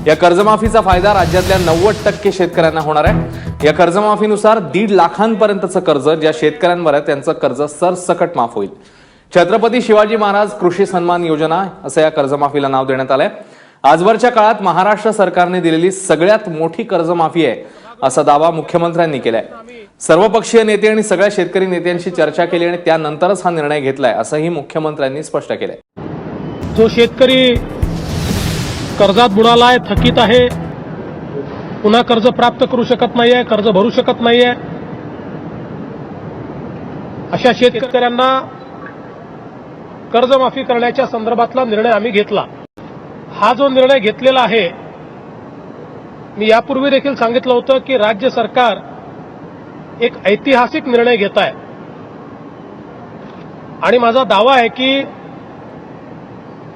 या कर्जमाफीचा फायदा राज्यातल्या 90% शेतकऱ्यांना होणार आहे। या कर्जमाफीनुसार 1.5 लाखांपर्यंतचं कर्ज ज्या शेतकऱ्यांवर आहे त्यांचं कर्ज सरसकट माफ होईल। छत्रपती शिवाजी महाराज कृषी सन्मान योजना असं या कर्जमाफीला नाव देण्यात आलंय। आजवरच्या काळात महाराष्ट्र सरकारने दिलेली सगळ्यात मोठी कर्जमाफी आहे असा दावा मुख्यमंत्र्यांनी केलाय। सर्वपक्षीय नेते आणि सगळ्या शेतकरी नेत्यांशी चर्चा केली आणि त्यानंतरच हा निर्णय घेतलाय असंही मुख्यमंत्र्यांनी स्पष्ट केलंय। जो शेतकरी कर्जात बुडालाय, थकीत आहे, पुन्हा कर्ज प्राप्त करू शकत नाहीये, कर्ज भरू शकत नाहीये, अशा शेतकऱ्यांना कर्जमाफी करण्याच्या संदर्भातला निर्णय आम्ही घेतला। हा जो निर्णय घेतलेला आहे, मी यापूर्वी देखील सांगितलं होतं की राज्य सरकार एक ऐतिहासिक निर्णय घेत आहे आणि माझा दावा आहे की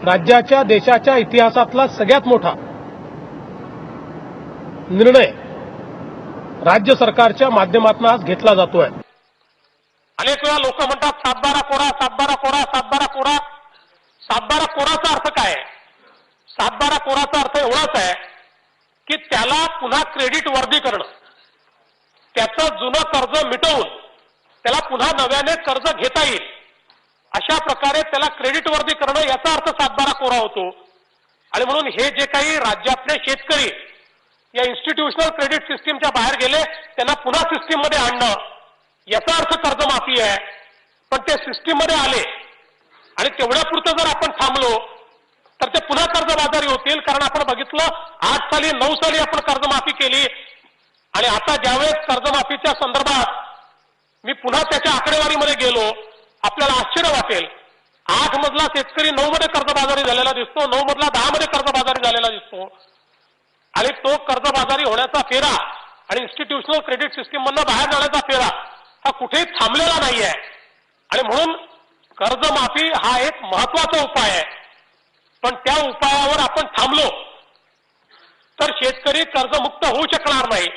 राज्याच्या देशाच्या इतिहासातला सगळ्यात मोठा निर्णय राज्य सरकारच्या माध्यमातून आज घेतला जातोय। अनेक वेळा लोक म्हणतात 7/12 कोरा, 7/12 कोरा, 7/12 कोरा। 7/12 कोराचा अर्थ काय आहे? 7/12 कोराचा अर्थ एवढाच आहे की त्याला पुन्हा क्रेडिट वर्दी करणं, त्याचं जुनं कर्ज मिटवून त्याला पुन्हा नव्याने कर्ज घेता येईल अशा प्रकारे त्याला क्रेडिट वर्दी करणं, याचा अर्थ 7/12 कोरा होतो। आणि म्हणून हे जे काही राज्यातले शेतकरी या इन्स्टिट्यूशनल क्रेडिट सिस्टीमच्या बाहेर गेले त्यांना पुन्हा सिस्टीममध्ये आणणं, याचा अर्थ कर्जमाफी आहे। पण ते सिस्टीममध्ये आले आणि तेवढ्यापुरतं जर आपण थांबलो तर ते पुन्हा कर्जबाजारी होतील। कारण आपण बघितलं 8 साली 9 साली आपण कर्जमाफी केली आणि आता ज्यावेळेस कर्जमाफीच्या संदर्भात मी पुन्हा त्याच्या आकडेवारीमध्ये गेलो, आपल्याला आश्चर्य वाटेल। 8 मधला शेतकरी 9 मध्ये कर्जबाजारी झालेला दिसतो, 9 मधला 10 मध्ये कर्जबाजारी झालेला दिसतो आणि तो कर्जबाजारी होण्याचा फेरा आणि इन्स्टिट्यूशनल क्रेडिट सिस्टीम मधनं बाहेर जाण्याचा फेरा हा कुठेही थांबलेला नाहीये। आणि म्हणून कर्जमाफी हा एक महत्वाचा उपाय आहे, पण त्या उपायावर आपण थांबलो तर शेतकरी कर्जमुक्त होऊ शकणार नाही।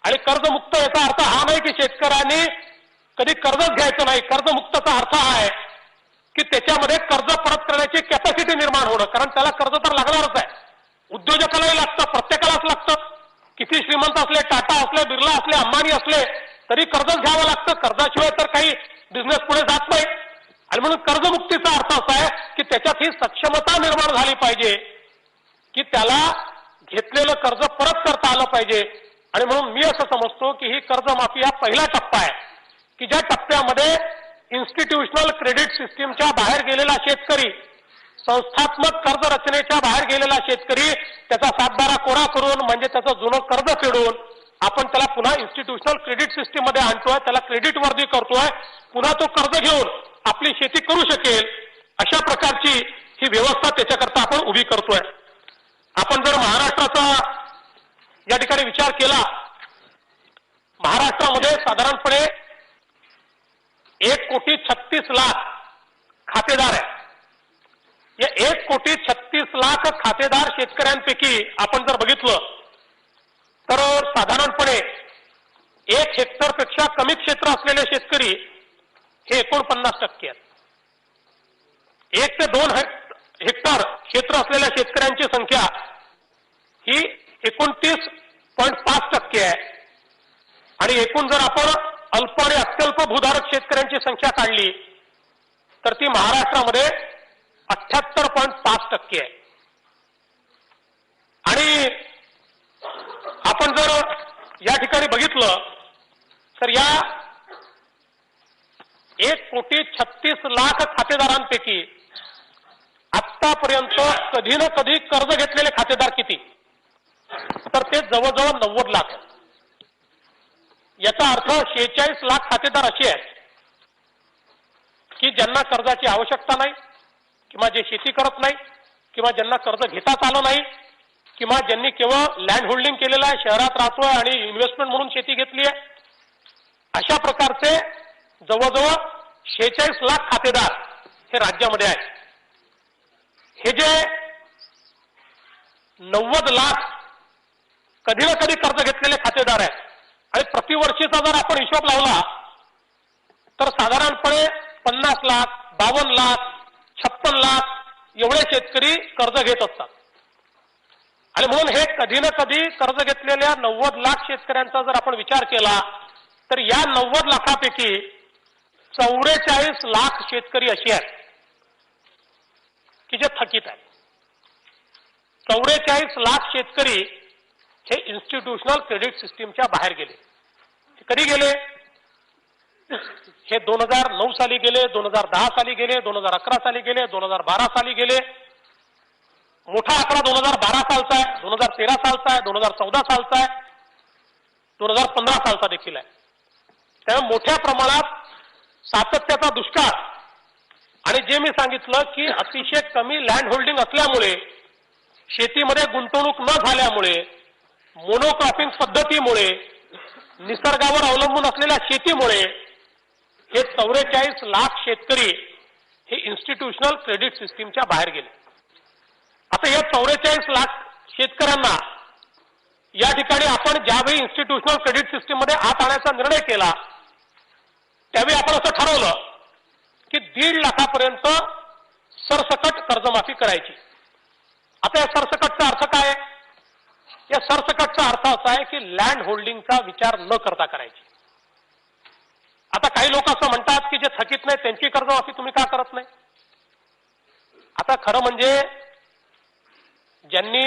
आणि कर्जमुक्त याचा अर्थ हा नाही की शेतकऱ्यांनी कधी कर्जच घ्यायचं नाही। कर्जमुक्तचा अर्थ हा आहे की त्याच्यामध्ये कर्ज परत करण्याची कॅपॅसिटी निर्माण होणं, कारण त्याला कर्ज तर लागणारच आहे, उद्योजकालाही लागतं, प्रत्येकालाच लागतं। किती श्रीमंत असले, टाटा असले, बिर्ला असले, अंबानी असले तरी कर्जच घ्यावं लागतं, कर्जाशिवाय तर काही बिझनेस पुढे जात नाही। आणि म्हणून कर्जमुक्तीचा अर्थ असा आहे की त्याच्यात ही सक्षमता निर्माण झाली पाहिजे की त्याला घेतलेलं कर्ज परत करता आलं पाहिजे। आणि म्हणून मी असं समजतो की ही कर्जमाफी हा पहिला टप्पा आहे की ज्या टप्प्यामध्ये इन्स्टिट्यूशनल क्रेडिट सिस्टीमच्या बाहेर गेलेला शेतकरी, संस्थात्मक कर्ज रचनेच्या बाहेर गेलेला शेतकरी त्याचा 7/12 कोरा करून म्हणजे त्याचं जुनं कर्ज फेडून आपण त्याला पुन्हा इन्स्टिट्यूशनल क्रेडिट सिस्टीम मध्ये आणतोय, त्याला क्रेडिट वर्दी करतोय, पुन्हा तो कर्ज घेऊन आपली शेती करू शकेल अशा प्रकारची ही व्यवस्था त्याच्याकरता आपण उभी करतोय। आपण जर महाराष्ट्राचा या ठिकाणी विचार केला, महाराष्ट्रामध्ये साधारणपणे 1,36,00,000 खातेदार आहे। या 1,36,00,000 खातेदार शेतकऱ्यांपैकी आपण जर बघितलं तर साधारणपणे 1 हेक्टरपेक्षा कमी क्षेत्र असलेले शेतकरी हे 49% आहेत। 1 ते 2 हेक्टर क्षेत्र असलेल्या शेतकऱ्यांची संख्या ही 29.5% आहे आणि एकूण जर आपण अल्प आणि अत्यल्प भूधारक शेतकऱ्यांची संख्या काढली तर ती महाराष्ट्रामध्ये 78.5% आहे। आणि आपण जर या ठिकाणी बघितलं तर या 1,36,00,000 खातेदारांपैकी आतापर्यंत कधी ना कधी कर्ज घेतलेले खातेदार किती, तर ते जवळजवळ 90 लाख। याचा अर्थ 46 लाख खातेदार असे आहेत की ज्यांना कर्जाची आवश्यकता नाही, किंवा जे शेती करत नाही, किंवा ज्यांना कर्ज घेताच आलं नाही, किंवा ज्यांनी केवळ लँड होल्डिंग केलेलं आहे, शहरात राहतोय आणि इन्व्हेस्टमेंट म्हणून शेती घेतली आहे, अशा प्रकारचे जवळजवळ 46 लाख खातेदार हे राज्यामध्ये आहेत। हे जे 90 लाख कधी ना कधी कर्ज घेतलेले खातेदार आहेत आणि प्रतिवर्षीचा जर आपण हिशोब लावला तर साधारणपणे 50 लाख, 52 लाख, 56 लाख एवढे शेतकरी कर्ज घेत असतात। आणि म्हणून हे कधी ना कधी कर्ज घेतलेल्या 90 लाख शेतकऱ्यांचा जर आपण विचार केला तर या 90 लाखापैकी 44 लाख शेतकरी असे आहेत की जे थकीत आहेत. 44 लाख शेतकरी हे इन्स्टिट्यूशनल क्रेडिट सिस्टीमच्या बाहेर गेले. कधी गेले? हे 2009 साली गेले, 2010 साली गेले, 2011 साली गेले, 2012 साली गेले. मोठा आकडा 2012 सालचा आहे, 2013 सालचा आहे, 2014 सालचा आहे, 2015 सालचा देखील आहे. त्यामुळे मोठ्या प्रमाणात सातत्याचा दुष्काळ आणि जे मी सांगितलं की अतिशय कमी लँड होल्डिंग असल्यामुळे, शेतीमध्ये गुंतवणूक न झाल्यामुळे, मोनोक्रॉपिंग पद्धतीमुळे, निसर्गावर अवलंबून असलेल्या शेतीमुळे हे 44 लाख शेतकरी हे इन्स्टिट्यूशनल क्रेडिट सिस्टीमच्या बाहेर गेले. आता या 44 लाख शेतकऱ्यांना या ठिकाणी आपण ज्यावेळी इन्स्टिट्यूशनल क्रेडिट सिस्टीम मध्ये आत आणण्याचा निर्णय केला त्यावेळी आपण असं ठरवलं की 1.5 लाखापर्यंत सरसकट कर्जमाफी करायची. आता या सरसकटचा अर्थ काय आहे? या सरसकटचा अर्थ असा आहे की लँड होल्डिंगचा विचार न करता करायची. आता काही लोक असं म्हणतात की जे थकीत नाही त्यांची कर्जमाफी तुम्ही का करत नाही? आता खरं म्हणजे ज्यांनी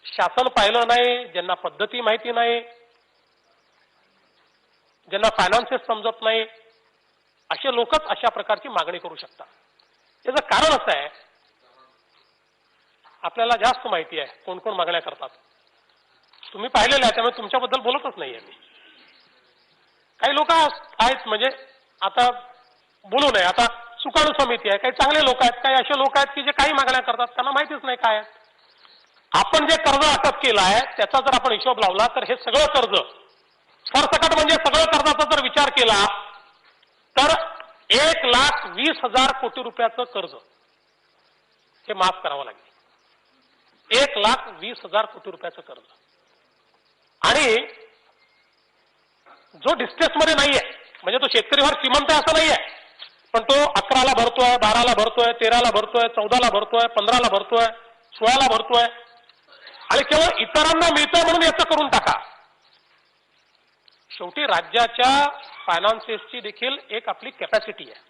शासन पाहिलं नाही, ज्यांना पद्धती माहिती नाही, ज्यांना फायनान्सेस समजत नाही, असे लोकच अशा प्रकारची मागणी करू शकतात. याचं कारण असं आहे, आपल्याला जास्त माहिती आहे कोण कोण मागण्या करतात. तुम्ही पाहिलेलं आहे त्यामुळे तुमच्याबद्दल बोलतच नाहीये मी. काही लोक आहेत म्हणजे आता बोलू नये, आता सुकाणू समिती आहे, काही चांगले लोक आहेत, काही असे लोक आहेत की जे काही मागण्या करतात त्यांना माहितीच नाही काय आहे. आपण जे कर्ज अटक केलं आहे त्याचा जर आपण हिशोब लावला तर हे सगळं कर्ज सरसकट म्हणजे सगळं कर्जाचा जर विचार केला तर 1,20,000 कोटी रुपयाचं कर्ज हे माफ करावं लागेल. 1,20,000 कोटी रुपयाचं कर्ज. आणि जो डिस्ट्रेसमध्ये नाहीये म्हणजे तो शेतकरी फार श्रीमंत आहे असं नाहीये, पण तो 11ला भरतोय, 12ला भरतोय, 13ला भरतोय, 14ला भरतोय, 15ला भरतोय, 16ला भरतोय आणि केवळ इतरांना मिळतंय म्हणून याचं करून टाका. शेवटी राज्याच्या फायनान्सेसची देखील एक आपली कॅपॅसिटी आहे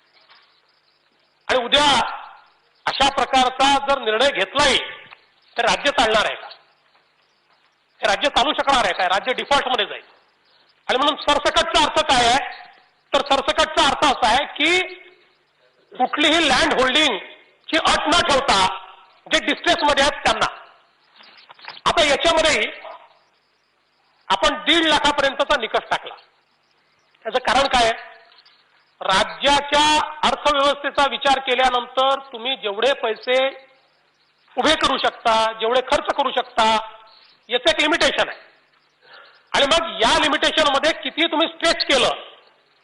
आणि उद्या अशा प्रकारचा जर निर्णय घेतलाही तर राज्य चालणार आहे का? हे राज्य चालू शकणार आहे काय? राज्य डिफॉल्टमध्ये जाईल. आणि म्हणून सरसकटचा अर्थ काय आहे? तर सरसकटचा अर्थ असा आहे की कुठलीही लँड होल्डिंगची अट न ठेवता जे डिस्ट्रेसमध्ये आहेत त्यांना. आता याच्यामध्ये आपण 1.5 लाखापर्यंतचा निकष टाकला. त्याचं कारण काय आहे? राज्याच्या अर्थव्यवस्थेचा विचार केल्यानंतर तुम्ही जेवढे पैसे उभे करू शकता, जेवढे खर्च करू शकता याचं एक लिमिटेशन आहे. आणि मग या लिमिटेशन मध्ये किती तुम्ही स्ट्रेच केलं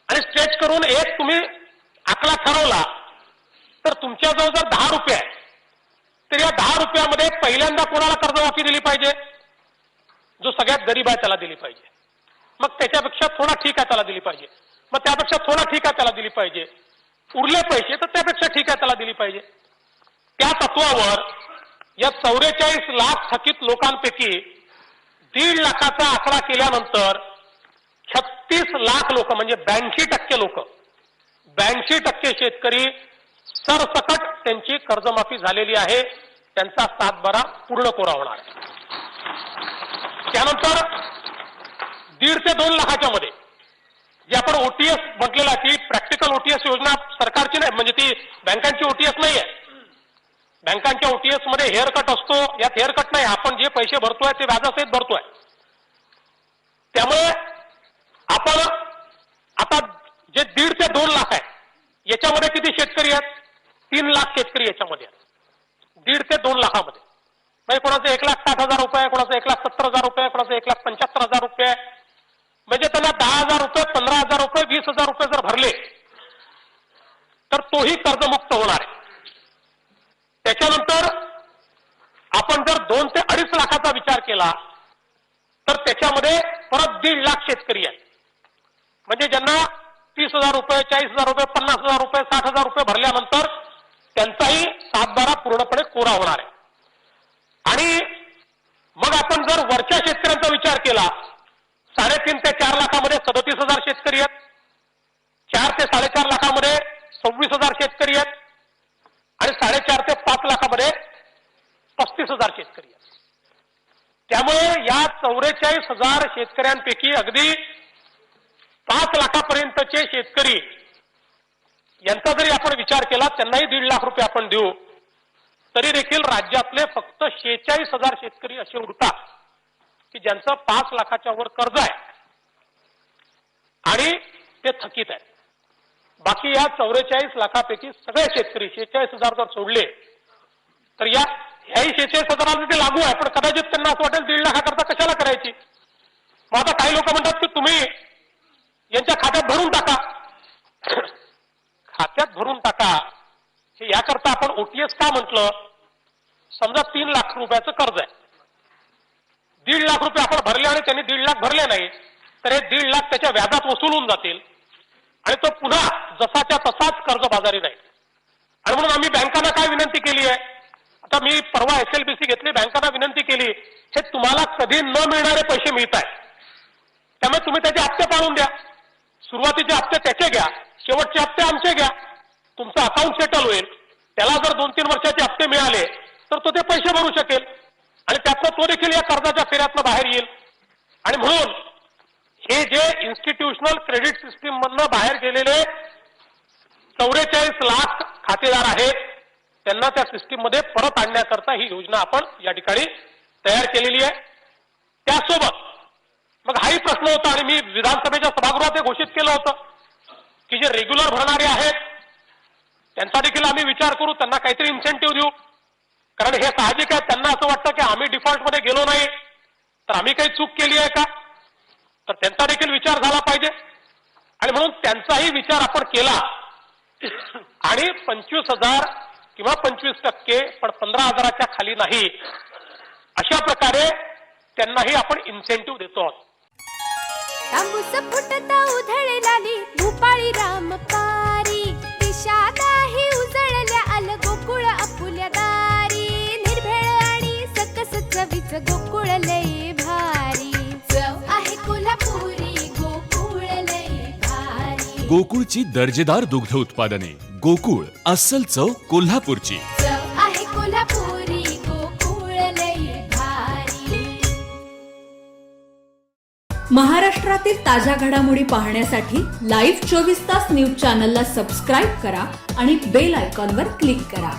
आणि स्ट्रेच करून एक तुम्ही आकडा ठरवला तर तुमच्याजवळ जर 10 रुपये आहे तर या 10 रुपयामध्ये पहिल्यांदा कोणाला कर्जमाफी दिली पाहिजे? जो सगळ्यात गरीब आहे त्याला दिली पाहिजे. मग त्याच्यापेक्षा थोडा ठीक आहे त्याला दिली पाहिजे. मग त्यापेक्षा थोडा ठीक आहे त्याला दिली पाहिजे. उरले पैसे तर त्यापेक्षा ठीक आहे त्याला दिली पाहिजे. त्या तत्वावर या 44 लाख थकीत लोकांपैकी 1.5 लाखाचा आकडा केल्यानंतर 36 लाख लोक म्हणजे 82% लोक, 82% शेतकरी सरसकट त्यांची कर्जमाफी झालेली आहे. त्यांचा 7/12 पूर्ण कोरा होणार आहे. त्यानंतर 1.5 ते 2 लाखाच्या मध्ये जे आपण ओटीएस म्हटलेला की प्रॅक्टिकल ओटीएस योजना सरकारची नाही, म्हणजे ती बँकांची ओटीएस नाहीये. बँकांच्या ओटीएस मध्ये हेअर कट असतो, यात हेअर कट नाही. आपण जे पैसे भरतोय ते व्याजासहित भरतोय. त्यामुळे आपण आता जे 1.5 ते 2 लाख आहे याच्यामध्ये किती शेतकरी आहेत? 3 लाख शेतकरी याच्यामध्ये आहेत. 1.5 ते 2 लाखामध्ये म्हणजे कोणाचं 1,60,000 रुपये, कोणाचं 1,70,000 रुपये, कोणाचं 1,75,000 रुपये. म्हणजे त्यांना 10,000 रुपये, 15,000 रुपये, 20,000 रुपये जर भरले तर तोही कर्जमुक्त होणार आहे. त्याच्यानंतर आपण जर 2 ते 2.5 लाखाचा विचार केला तर त्याच्यामध्ये परत 1.5 लाख शेतकरी आहेत. म्हणजे ज्यांना 30,000 रुपये, 40,000 रुपये, 50,000 रुपये, 60,000 रुपये भरल्यानंतर त्यांचाही 7/12 पूर्णपणे कोरा होणार आहे. आणि आपण जर वरच्या शेतकऱ्यांचा विचार केला, 3.5 ते 4 लाखामध्ये 37,000 शेतकरी आहेत, 4 ते 4.5 लाखामध्ये 26,000 शेतकरी आहेत आणि 4.5 ते 5 लाखामध्ये 35,000 शेतकरी आहेत. त्यामुळे या 44,000 शेतकऱ्यांपैकी अगदी 5 लाखापर्यंतचे शेतकरी यांचा जरी आपण विचार केला, त्यांनाही 1.5 लाख रुपये आपण देऊ, तरी देखील राज्यातले फक्त 46,000 शेतकरी असे उरतात की ज्यांचं 5 लाखाच्या वर कर्ज आहे आणि ते थकीत आहे. बाकी या 44 लाखापैकी सगळे शेतकरी 46,000 जर सोडले तर ह्याही 46,000 ते लागू आहे, पण कदाचित त्यांना असं वाटेल 1.5 लाखाकरता कशाला करायची. मग आता काही लोक म्हणतात की तुम्ही यांच्या खात्यात भरून टाका. खात्यात भरून टाका हे याकरता आपण ओटीएस का म्हटलं? समजा 3 लाख रुपयाचं कर्ज आहे, 1.5 लाख रुपये आपण भरले आणि त्यांनी 1.5 लाख भरले नाही, तर हे 1.5 लाख त्याच्या व्याजात वसूल होऊन जातील आणि तो पुन्हा जसाच्या तसाच कर्जबाजारी राहील. आणि म्हणून आम्ही बँकांना काय विनंती केली आहे, आता मी परवा SLBC घेतली, बँकांना विनंती केली, हे तुम्हाला कधी न मिळणारे पैसे मिळत आहेत, त्यामुळे तुम्ही त्याचे हप्ते पाडून द्या. सुरुवातीचे हप्ते त्याचे घ्या, शेवटचे हप्ते आमचे घ्या, तुमचं अकाउंट सेटल होईल. त्याला जर 2-3 वर्षाचे हप्ते मिळाले तर तो ते पैसे भरू शकेल आणि त्यातनं तो देखील या कर्जाच्या फेऱ्यातनं बाहेर येईल. आणि म्हणून हे जे इन्स्टिट्यूशनल क्रेडिट सिस्टीम मधनं बाहेर गेलेले 44 लाख खातेदार आहेत, त्यांना त्या सिस्टीम मध्ये परत आणण्याकरता ही योजना आपण या ठिकाणी तयार केलेली आहे. त्यासोबत मग हाही प्रश्न होता आणि मी विधानसभेच्या सभागृहात हे घोषित केलं होतं की जे रेग्युलर भरणारे आहेत त्यांचा देखील आम्ही विचार करू, त्यांना काहीतरी इन्सेंटिव्ह देऊ. कारण हे साहजिक आहे, त्यांना असं वाटतं की आम्ही डिफॉल्टमध्ये गेलो नाही तर आम्ही काही चूक केली आहे का, तर त्यांचा देखील विचार झाला पाहिजे. आणि म्हणून त्यांचाही विचार आपण केला आणि 25,000 किंवा 25%, पण 15,000च्या खाली नाही, अशा प्रकारे त्यांनाही आपण इन्सेंटिव्ह देतो आहोत. तांबूस फुटता उधळलाली भूपाळी रामपारी, दिशादाही उजळल्या आल गोकुळ आपुल्या दारी. निर्भेळ आणि सकस चवीच गोकुळ लई भारी, चव आहे कोल्हापुरी गोकुळ लई भारी. गोकुळची दर्जेदार दुग्ध उत्पादने. गोकुळ, अस्सल चव कोल्हापूरची. चव आहे कोल्हापुरी गोकुळ लई भारी. महाराष्ट्रातील ताज्या घडामोडी पाहण्यासाठी लाईव्ह 24 तास न्यूज चॅनलला सबस्क्राईब करा आणि बेल आयकॉनवर क्लिक करा.